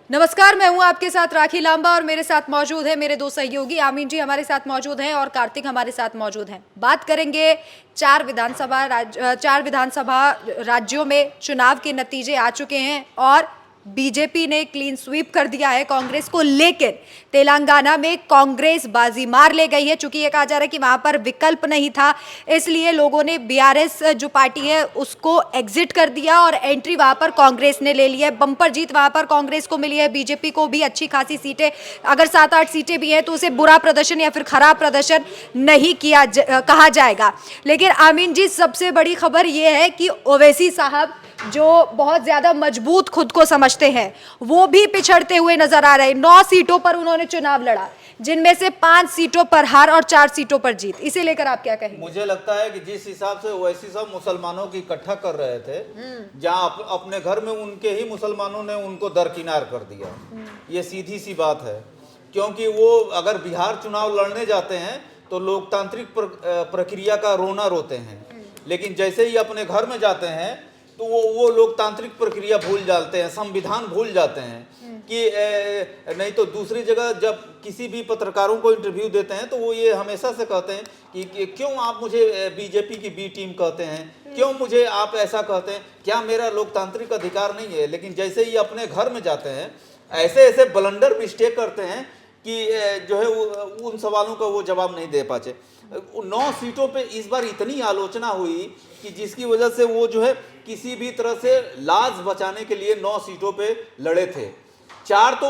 नमस्कार, मैं हूं आपके साथ राखी लांबा और मेरे साथ मौजूद है मेरे दो सहयोगी। आमीन जी हमारे साथ मौजूद हैं और कार्तिक हमारे साथ मौजूद हैं। बात करेंगे चार विधानसभा राज्यों में चुनाव के नतीजे आ चुके हैं और बीजेपी ने क्लीन स्वीप कर दिया है कांग्रेस को, लेकिन तेलंगाना में कांग्रेस बाजी मार ले गई है। चूंकि ये कहा जा रहा है कि वहां पर विकल्प नहीं था, इसलिए लोगों ने बीआरएस जो पार्टी है उसको एग्जिट कर दिया और एंट्री वहां पर कांग्रेस ने ले ली है। बम्पर जीत वहां पर कांग्रेस को मिली है। बीजेपी को भी अच्छी खासी सीटें, अगर 7-8 सीटें भी हैं तो उसे बुरा प्रदर्शन या फिर खराब प्रदर्शन नहीं कहा जाएगा। लेकिन आमीन जी, सबसे बड़ी खबर यह है कि ओवैसी साहब जो बहुत ज्यादा मजबूत खुद को समझते हैं, वो भी पिछड़ते हुए नजर आ रहे हैं। 9 सीटों पर उन्होंने चुनाव लड़ा, जिनमें से 5 सीटों पर हार और 4 सीटों पर जीत। इसे लेकर आप क्या कहेंगे? मुझे लगता है कि जिस हिसाब से ओवैसी साहब मुसलमानों की इकट्ठा कर रहे थे, जहां अपने घर में उनके ही मुसलमानों ने उनको दरकिनार कर दिया। ये सीधी सी बात है, क्योंकि वो अगर बिहार चुनाव लड़ने जाते हैं तो लोकतांत्रिक प्रक्रिया का रोना रोते हैं, लेकिन जैसे ही अपने घर में जाते हैं तो वो लोकतांत्रिक प्रक्रिया भूल जाते हैं, संविधान भूल जाते हैं। कि नहीं तो दूसरी जगह जब किसी भी पत्रकारों को इंटरव्यू देते हैं तो वो ये हमेशा से कहते हैं कि क्यों आप मुझे बीजेपी की बी टीम कहते हैं, क्यों मुझे आप ऐसा कहते हैं, क्या मेरा लोकतांत्रिक अधिकार नहीं है? लेकिन जैसे ही अपने घर में जाते हैं ऐसे ऐसे ब्लंडर मिस्टेक करते हैं कि जो है उन सवालों का वो जवाब नहीं दे पाते। 9 सीटों पे इस बार इतनी आलोचना हुई कि जिसकी वजह से वो जो है किसी भी तरह से लाज बचाने के लिए 9 सीटों पे लड़े थे। 4 तो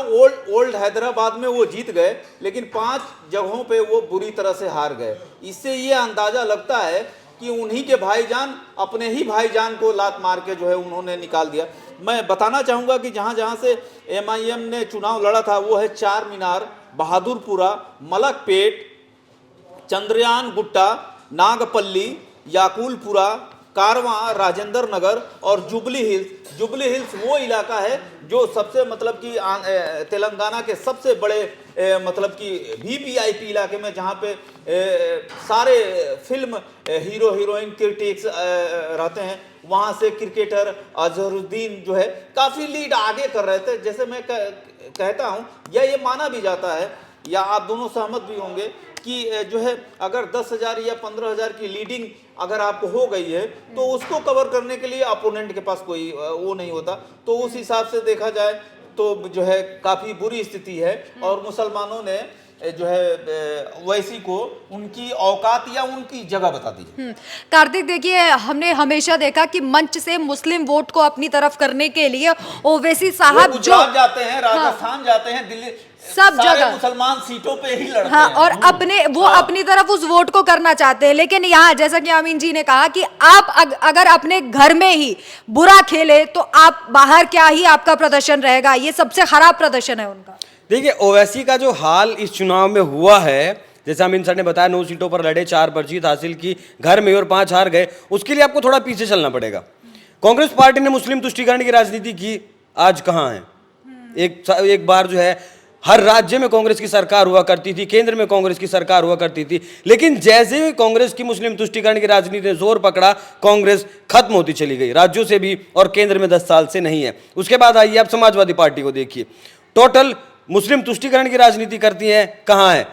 ओल्ड हैदराबाद में वो जीत गए, लेकिन 5 जगहों पे वो बुरी तरह से हार गए। इससे ये अंदाजा लगता है कि उन्हीं के भाईजान अपने ही भाईजान को लात मार के जो है उन्होंने निकाल दिया। मैं बताना चाहूँगा कि जहाँ जहाँ से एमआईएम ने चुनाव लड़ा था वो है चार मीनार, बहादुरपुरा, मलकपेट, चंद्रयान गुट्टा, नागपल्ली, याकुलपुरा, कारवां, राजेंद्र नगर और जुबली हिल्स। जुबली हिल्स वो इलाका है जो सबसे मतलब कि तेलंगाना के सबसे बड़े मतलब कि वीवीआईपी इलाके में, जहाँ पे सारे फिल्म हीरो हीरोइन क्रिटिक्स रहते हैं। वहाँ से क्रिकेटर अजहरुद्दीन जो है काफ़ी लीड आगे कर रहे थे। जैसे मैं कहता हूँ या ये माना भी जाता है, या आप दोनों सहमत भी होंगे कि जो है अगर 10,000 या 15,000 की लीडिंग अगर आपको हो गई है तो उसको कवर करने के लिए अपोनेंट के पास कोई वो नहीं होता। तो उस हिसाब से देखा जाए तो जो है काफ़ी बुरी स्थिति है और मुसलमानों ने जो है वैसी को उनकी औकात या उनकी जगह बता दी। कार्तिक, देखिए, हमने हमेशा देखा कि मंच से मुस्लिम वोट को अपनी तरफ करने के लिए ओवैसी साहब जो जाते हैं, राजस्थान जाते हैं, दिल्ली, सब जगह मुसलमान सीटों पे ही लड़ते हैं और हैं। अपनी तरफ उस वोट को करना चाहते हैं। लेकिन यहाँ जैसा कि आमीन जी ने कहा कि आप अगर अपने घर में ही बुरा खेले तो आप बाहर क्या ही आपका प्रदर्शन रहेगा। ये सबसे खराब प्रदर्शन है उनका। देखिए, ओवैसी का जो हाल इस चुनाव में हुआ है, जैसे अमीन सर ने बताया, 9 सीटों पर लड़े, 4 पर जीत हासिल की, घर में और 5 हार गए। उसके लिए आपको थोड़ा पीछे चलना पड़ेगा। कांग्रेस पार्टी ने मुस्लिम तुष्टीकरण की राजनीति की, आज कहाँ है? एक बार जो है हर राज्य में कांग्रेस की सरकार हुआ करती थी, केंद्र में कांग्रेस की सरकार हुआ करती थी, लेकिन जैसे ही कांग्रेस की मुस्लिम तुष्टीकरण की राजनीति ने जोर पकड़ा, कांग्रेस खत्म होती चली गई, राज्यों से भी और केंद्र में 10 साल से नहीं है। उसके बाद आइए आप समाजवादी पार्टी को देखिए, टोटल मुस्लिम तुष्टीकरण की राजनीति करती है, कहाँ है?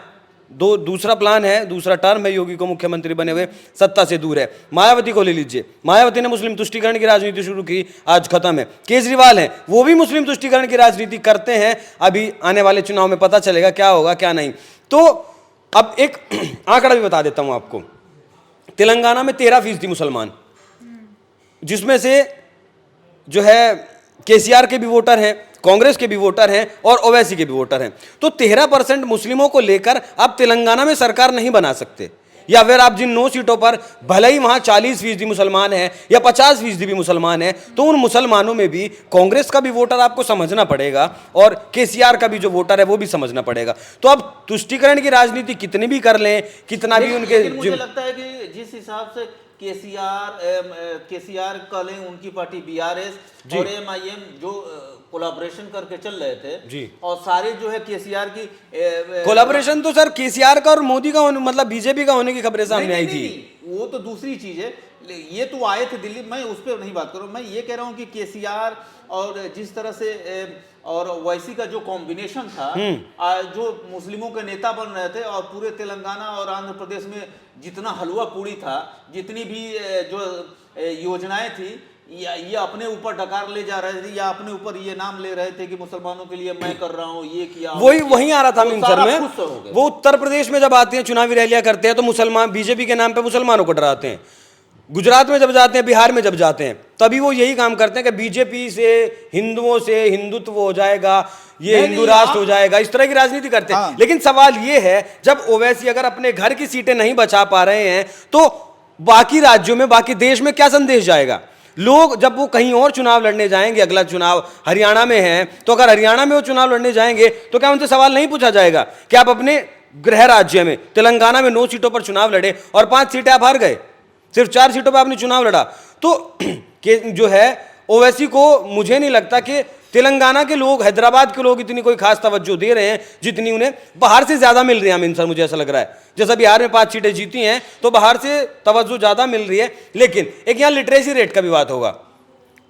दूसरा प्लान है, दूसरा टर्म है, योगी को मुख्यमंत्री बने हुए, सत्ता से दूर है। मायावती को ले लीजिए, मायावती ने मुस्लिम तुष्टीकरण की राजनीति शुरू की, आज खत्म है। केजरीवाल है, वो भी मुस्लिम तुष्टीकरण की राजनीति करते हैं। अभी आने वाले चुनाव में पता चलेगा क्या होगा क्या नहीं। तो अब एक आंकड़ा भी बता देता हूं आपको। तेलंगाना में 13% मुसलमान, जिसमें से जो है केसीआर के भी वोटर हैं, कांग्रेस के भी वोटर हैं और ओवैसी के भी वोटर हैं। तो 13% मुस्लिमों को लेकर आप तेलंगाना में सरकार नहीं बना सकते। या फिर आप जिन 9 सीटों पर भले ही वहां 40% मुसलमान हैं या 50% भी मुसलमान हैं, तो उन मुसलमानों में भी कांग्रेस का भी वोटर आपको समझना पड़ेगा और केसीआर का भी जो वोटर है वो भी समझना पड़ेगा। तो अब तुष्टीकरण की राजनीति कितनी भी कर लें, कितना भी उनके, मुझे लगता है कि जिस हिसाब से केसीआर कह लें, उनकी पार्टी बीआरएस और एमआईएम जो कोलैबोरेशन करके चल रहे थे जी। और सारे जो है केसीआर की कोलैबोरेशन तो सर केसीआर का और मोदी का मतलब बीजेपी का होने की खबरें सामने आई थी। वो तो दूसरी चीज है, ये तो आए थे दिल्ली, मैं उस पर नहीं बात कर रहा हूँ। मैं ये कह रहा हूँ कि केसीआर और जिस तरह से और ओवैसी का जो कॉम्बिनेशन था, जो मुस्लिमों के नेता बन रहे थे और पूरे तेलंगाना और आंध्र प्रदेश में जितना हलवा पूड़ी था, जितनी भी जो योजनाएं थी, ये अपने ऊपर डकार ले जा रहे थे या अपने ऊपर ये नाम ले रहे थे कि मुसलमानों के लिए मैं कर रहा हूँ, ये किया, वही आ रहा था मीम सर में। खुश हो गए। वो उत्तर प्रदेश में जब आते हैं चुनावी रैलियां करते हैं तो मुसलमान बीजेपी के नाम पे मुसलमानों को डराते हैं। गुजरात में जब जाते हैं, बिहार में जब जाते हैं, तभी वो यही काम करते हैं कि बीजेपी से हिंदुओं से हिंदुत्व हो जाएगा, ये हिंदू राष्ट्र हो जाएगा, इस तरह की राजनीति करते हैं। हाँ। लेकिन सवाल ये है, जब ओवैसी अगर अपने घर की सीटें नहीं बचा पा रहे हैं तो बाकी राज्यों में, बाकी देश में क्या संदेश जाएगा? लोग जब वो कहीं और चुनाव लड़ने जाएंगे, अगला चुनाव हरियाणा में है, तो अगर हरियाणा में वो चुनाव लड़ने जाएंगे तो क्या उनसे सवाल नहीं पूछा जाएगा कि आप अपने गृह राज्य में तेलंगाना में 9 सीटों पर चुनाव लड़े और 5 सीटें आप हार गए, सिर्फ 4 सीटों पर आपने चुनाव लड़ा? तो कि जो है ओवैसी को, मुझे नहीं लगता कि तेलंगाना के लोग, हैदराबाद के लोग इतनी कोई खास तवज्जो दे रहे हैं जितनी उन्हें बाहर से ज्यादा मिल रही है। अमीन सर, मुझे ऐसा लग रहा है जैसा बिहार में 5 सीटें जीती हैं तो बाहर से तवज्जो ज्यादा मिल रही है। लेकिन एक यहाँ लिटरेसी रेट का भी बात होगा।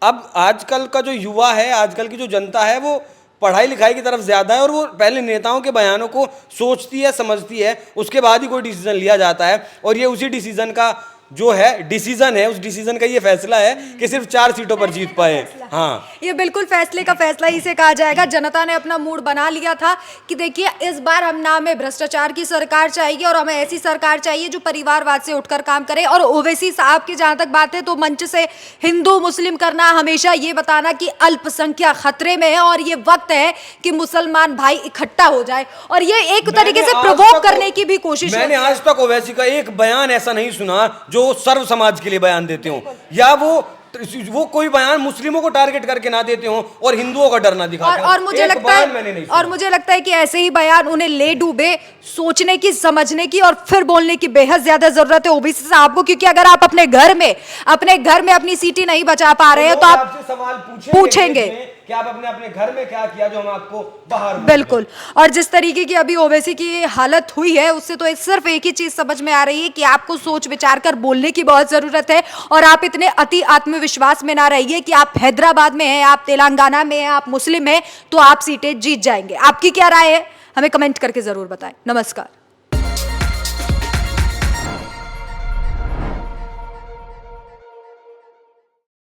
अब आजकल का जो युवा है, आजकल की जो जनता है, वो पढ़ाई लिखाई की तरफ ज्यादा है और वो पहले नेताओं के बयानों को सोचती है, समझती है, उसके बाद ही कोई डिसीजन लिया जाता है। और ये उसी डिसीजन का जो है डिसीजन है, उस डिसीजन का ये फैसला है कि सिर्फ 4 सीटों पर जीत पाए। हाँ, ये बिल्कुल फैसले का फैसला ही से कहा जाएगा। जनता ने अपना मूड बना लिया था कि देखिए इस बार हम ना हमें भ्रष्टाचार की सरकार चाहिए और हमें ऐसी सरकार चाहिए जो परिवारवाद से उठकर काम करे। और ओवैसी साहब की जहां तक बात है तो मंच से हिंदू मुस्लिम करना, हमेशा ये बताना कि अल्पसंख्यक खतरे में है और ये वक्त है कि मुसलमान भाई इकट्ठा हो जाए। और ये एक तरीके से प्रोवोक करने की भी कोशिश है। मैंने आज तक ओवैसी का एक बयान ऐसा नहीं सुना जो सर्व समाज के लिए बयान देते हो, या वो कोई बयान मुस्लिमों को टारगेट करके ना देते हो और हिंदुओं का डर ना दिखाते हो। और मुझे लगता है कि ऐसे ही बयान उन्हें ले डूबे सोचने की, समझने की और फिर बोलने की बेहद ज्यादा जरूरत है ओवैसी साहब को। क्योंकि अगर आप अपने घर में अपनी सीटें नहीं बचा पा रहे हैं तो आप सवाल पूछेंगे कि आप अपने घर में क्या किया जो हम आपको बाहर। बिल्कुल। और जिस तरीके की अभी ओवैसी की हालत हुई है उससे तो सिर्फ एक ही चीज समझ में आ रही है कि आपको सोच विचार कर बोलने की बहुत जरूरत है। और आप इतने अति आत्मविश्वास में ना रहिए कि आप हैदराबाद में हैं, आप तेलंगाना में हैं, आप मुस्लिम हैं तो आप सीटें जीत जाएंगे। आपकी क्या राय है? हमें कमेंट करके जरूर बताएं। नमस्कार।